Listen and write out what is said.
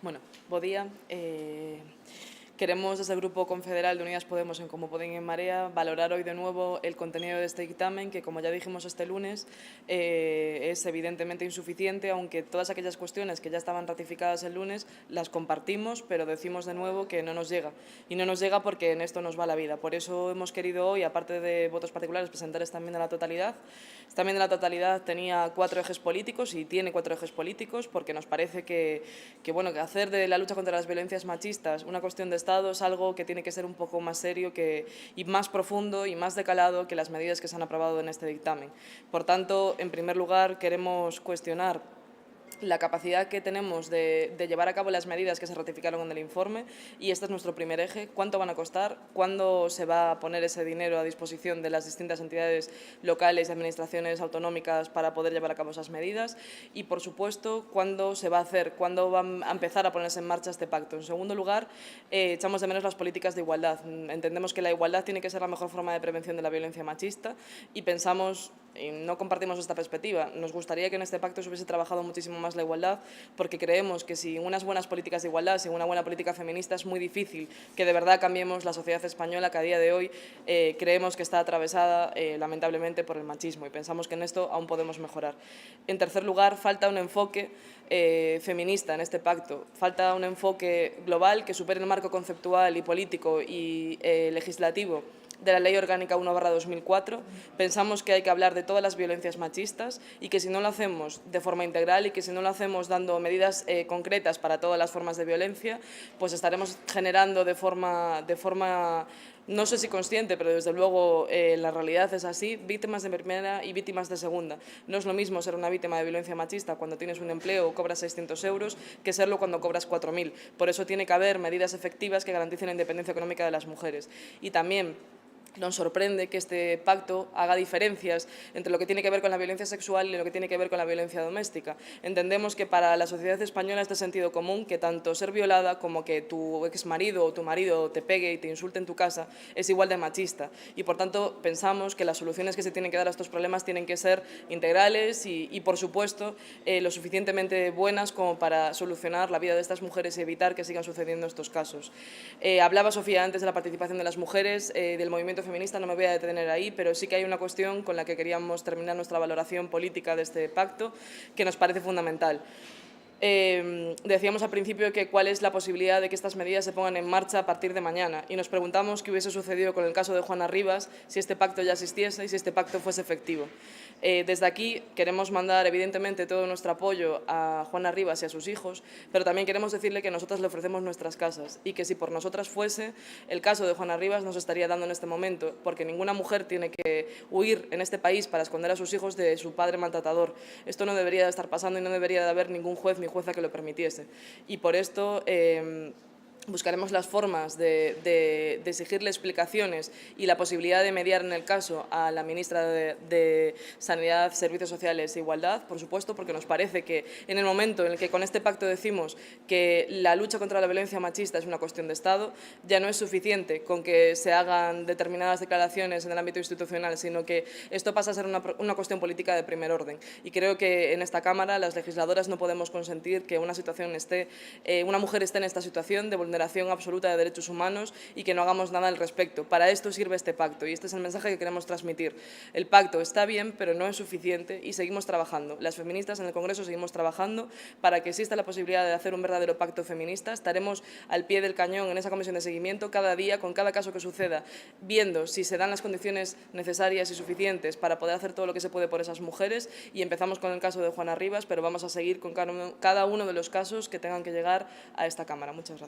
Bueno, bo día. Queremos, desde el Grupo Confederal de Unidas Podemos en Como Poden en Marea, valorar hoy de nuevo el contenido de este dictamen, que, como ya dijimos este lunes, es evidentemente insuficiente, aunque todas aquellas cuestiones que ya estaban ratificadas el lunes las compartimos, pero decimos de nuevo que no nos llega. Y no nos llega porque en esto nos va la vida. Por eso hemos querido hoy, aparte de votos particulares, presentar esta enmienda a la totalidad. Esta enmienda a la totalidad tenía 4 ejes políticos y tiene 4 ejes políticos, porque nos parece que hacer de la lucha contra las violencias machistas una cuestión de Estado es algo que tiene que ser un poco más serio y más profundo y más decalado que las medidas que se han aprobado en este dictamen. Por tanto, en primer lugar, queremos cuestionar la capacidad que tenemos de llevar a cabo las medidas que se ratificaron en el informe, y este es nuestro primer eje: cuánto van a costar, cuándo se va a poner ese dinero a disposición de las distintas entidades locales y administraciones autonómicas para poder llevar a cabo esas medidas, y, por supuesto, cuándo se va a hacer, cuándo va a empezar a ponerse en marcha este pacto. En segundo lugar, echamos de menos las políticas de igualdad. Entendemos que la igualdad tiene que ser la mejor forma de prevención de la violencia machista y pensamos, y no compartimos esta perspectiva, nos gustaría que en este pacto se hubiese trabajado muchísimo más la igualdad, porque creemos que sin unas buenas políticas de igualdad, sin una buena política feminista, es muy difícil que de verdad cambiemos la sociedad española, que a día de hoy creemos que está atravesada lamentablemente por el machismo, y pensamos que en esto aún podemos mejorar. En tercer lugar, falta un enfoque feminista en este pacto. Falta un enfoque global que supere el marco conceptual y político y legislativo de la Ley Orgánica 1/2004. Pensamos que hay que hablar de todas las violencias machistas y que si no lo hacemos de forma integral y que si no lo hacemos dando medidas concretas para todas las formas de violencia, pues estaremos generando de forma no sé si consciente, pero desde luego la realidad es así, víctimas de primera y víctimas de segunda. No es lo mismo ser una víctima de violencia machista cuando tienes un empleo o cobras 600 euros que serlo cuando cobras 4.000. Por eso tiene que haber medidas efectivas que garanticen la independencia económica de las mujeres. Y también nos sorprende que este pacto haga diferencias entre lo que tiene que ver con la violencia sexual y lo que tiene que ver con la violencia doméstica. Entendemos que para la sociedad española es de sentido común que tanto ser violada como que tu exmarido o tu marido te pegue y te insulte en tu casa es igual de machista. Y, por tanto, pensamos que las soluciones que se tienen que dar a estos problemas tienen que ser integrales y por supuesto, lo suficientemente buenas como para solucionar la vida de estas mujeres y evitar que sigan sucediendo estos casos. Hablaba Sofía antes de la participación de las mujeres, del movimiento feminista. No me voy a detener ahí, pero sí que hay una cuestión con la que queríamos terminar nuestra valoración política de este pacto, que nos parece fundamental. Decíamos al principio que cuál es la posibilidad de que estas medidas se pongan en marcha a partir de mañana, y nos preguntamos qué hubiese sucedido con el caso de Juana Rivas si este pacto ya existiese y si este pacto fuese efectivo. Desde aquí queremos mandar evidentemente todo nuestro apoyo a Juana Rivas y a sus hijos, pero también queremos decirle que nosotras le ofrecemos nuestras casas y que si por nosotras fuese, el caso de Juana Rivas no se estaría dando en este momento, porque ninguna mujer tiene que huir en este país para esconder a sus hijos de su padre maltratador. Esto no debería de estar pasando y no debería de haber ningún juez ni jueza que lo permitiese. Y por esto buscaremos las formas de exigirle explicaciones y la posibilidad de mediar en el caso a la ministra de Sanidad, Servicios Sociales e Igualdad, por supuesto, porque nos parece que en el momento en el que con este pacto decimos que la lucha contra la violencia machista es una cuestión de Estado, ya no es suficiente con que se hagan determinadas declaraciones en el ámbito institucional, sino que esto pasa a ser una cuestión política de primer orden. Y creo que en esta Cámara las legisladoras no podemos consentir que una mujer esté en esta situación de vulneración absoluta de derechos humanos y que no hagamos nada al respecto. Para esto sirve este pacto y este es el mensaje que queremos transmitir. El pacto está bien, pero no es suficiente, y seguimos trabajando. Las feministas en el Congreso seguimos trabajando para que exista la posibilidad de hacer un verdadero pacto feminista. Estaremos al pie del cañón en esa comisión de seguimiento cada día, con cada caso que suceda, viendo si se dan las condiciones necesarias y suficientes para poder hacer todo lo que se puede por esas mujeres, y empezamos con el caso de Juana Rivas, pero vamos a seguir con cada uno de los casos que tengan que llegar a esta Cámara. Muchas gracias.